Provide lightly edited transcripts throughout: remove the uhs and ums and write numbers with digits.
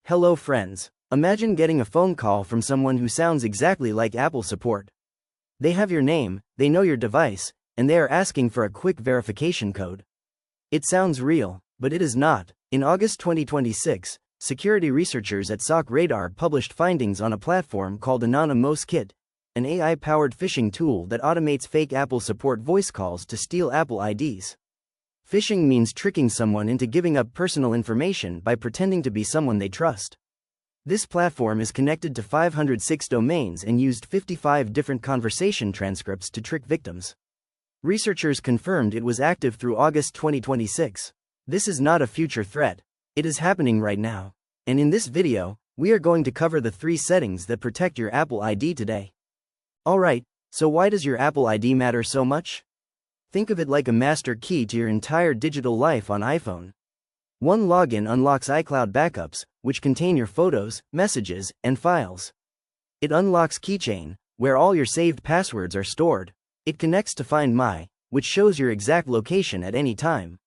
Hello friends. Imagine getting a phone call from someone who sounds exactly like Apple support. They have your name, they know your device, and they are asking for a quick verification code. It sounds real, but it is not. In August 2026, security researchers at SOCRadar published findings on a platform called AnonyMousKIT, an AI-powered phishing tool that automates fake Apple support voice calls to steal Apple IDs. Phishing means tricking someone into giving up personal information by pretending to be someone they trust. This platform is connected to 506 domains and used 55 different conversation transcripts to trick victims. Researchers confirmed it was active through August 2026. This is not a future threat. It is happening right now. And in this video, we are going to cover the 3 settings that protect your Apple ID today. Alright, so why does your Apple ID matter so much? Think of it like a master key to your entire digital life on iPhone. One login unlocks iCloud backups, which contain your photos, messages, and files. It unlocks Keychain, where all your saved passwords are stored. It connects to Find My, which shows your exact location at any time.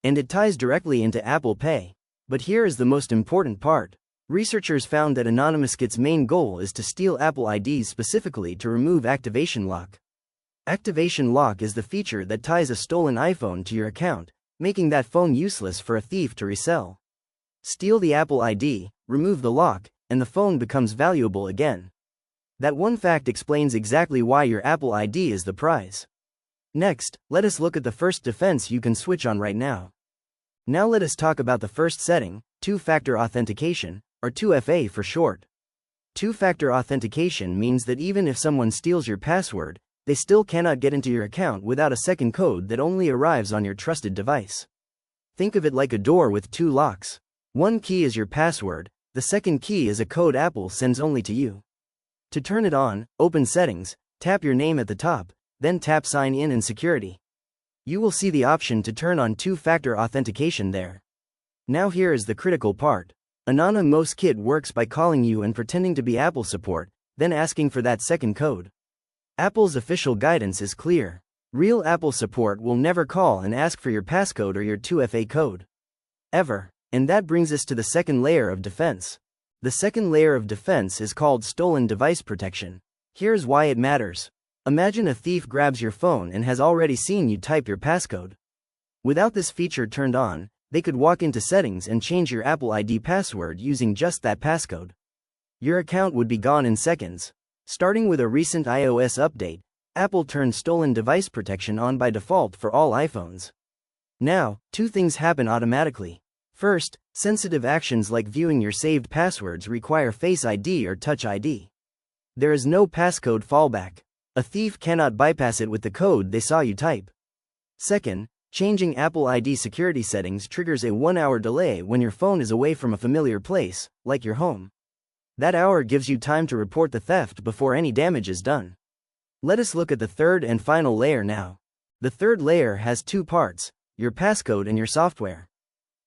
And it ties directly into Apple Pay. But here is the most important part. Researchers found that AnonyMousKIT's main goal is to steal Apple IDs specifically to remove Activation Lock. Activation Lock is the feature that ties a stolen iPhone to your account, making that phone useless for a thief to resell. Steal the Apple ID, remove the lock, and the phone becomes valuable again. That one fact explains exactly why your Apple ID is the prize. Next, let us look at the first defense you can switch on right now. Now let us talk about the first setting, two-factor authentication, or 2FA for short. Two-factor authentication means that even if someone steals your password, they still cannot get into your account without a second code that only arrives on your trusted device. Think of it like a door with 2 locks. One key is your password, the second key is a code Apple sends only to you. To turn it on, open Settings, tap your name at the top, then tap Sign In and Security. You will see the option to turn on two-factor authentication there. Now here is the critical part. AnonyMousKIT works by calling you and pretending to be Apple support, then asking for that second code. Apple's official guidance is clear. Real Apple support will never call and ask for your passcode or your 2FA code. Ever. And that brings us to the second layer of defense. The second layer of defense is called stolen device protection. Here's why it matters. Imagine a thief grabs your phone and has already seen you type your passcode. Without this feature turned on, they could walk into settings and change your Apple ID password using just that passcode. Your account would be gone in seconds. Starting with a recent iOS update, Apple turned stolen device protection on by default for all iPhones. Now, 2 things happen automatically. First, sensitive actions like viewing your saved passwords require Face ID or Touch ID. There is no passcode fallback. A thief cannot bypass it with the code they saw you type. Second, changing Apple ID security settings triggers a 1-hour delay when your phone is away from a familiar place, like your home. That hour gives you time to report the theft before any damage is done. Let us look at the third and final layer now. The third layer has 2 parts, your passcode and your software.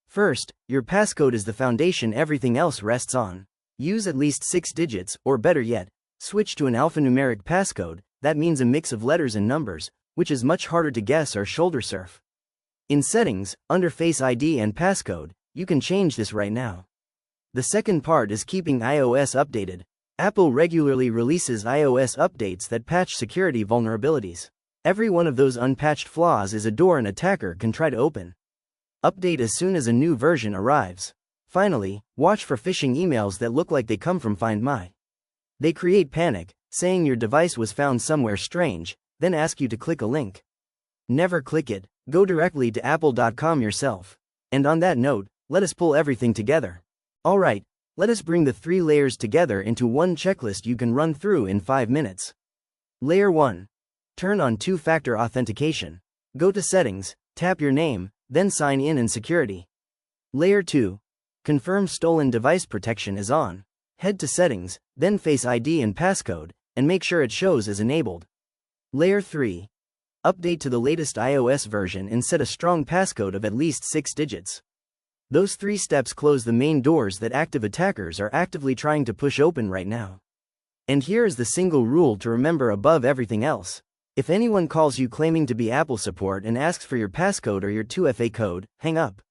First, your passcode is the foundation everything else rests on. Use at least 6 digits, or better yet, switch to an alphanumeric passcode, that means a mix of letters and numbers, which is much harder to guess or shoulder surf. In Settings, under Face ID and Passcode, you can change this right now. The second part is keeping iOS updated. Apple regularly releases iOS updates that patch security vulnerabilities. Every one of those unpatched flaws is a door an attacker can try to open. Update as soon as a new version arrives. Finally, watch for phishing emails that look like they come from Find My. They create panic, saying your device was found somewhere strange, then ask you to click a link. Never click it, go directly to apple.com yourself. And on that note, let us pull everything together. Alright, let us bring the 3 layers together into one checklist you can run through in 5 minutes. Layer 1. Turn on two-factor authentication. Go to Settings, tap your name, then Sign In and Security. Layer 2. Confirm stolen device protection is on. Head to Settings, then Face ID and Passcode, and make sure it shows as enabled. Layer 3. Update to the latest iOS version and set a strong passcode of at least 6 digits. Those 3 steps close the main doors that active attackers are actively trying to push open right now. And here is the single rule to remember above everything else. If anyone calls you claiming to be Apple support and asks for your passcode or your 2FA code, hang up.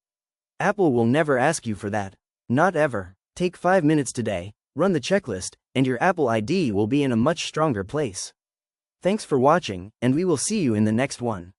Apple will never ask you for that. Not ever. Take 5 minutes today, run the checklist, and your Apple ID will be in a much stronger place. Thanks for watching, and we will see you in the next one.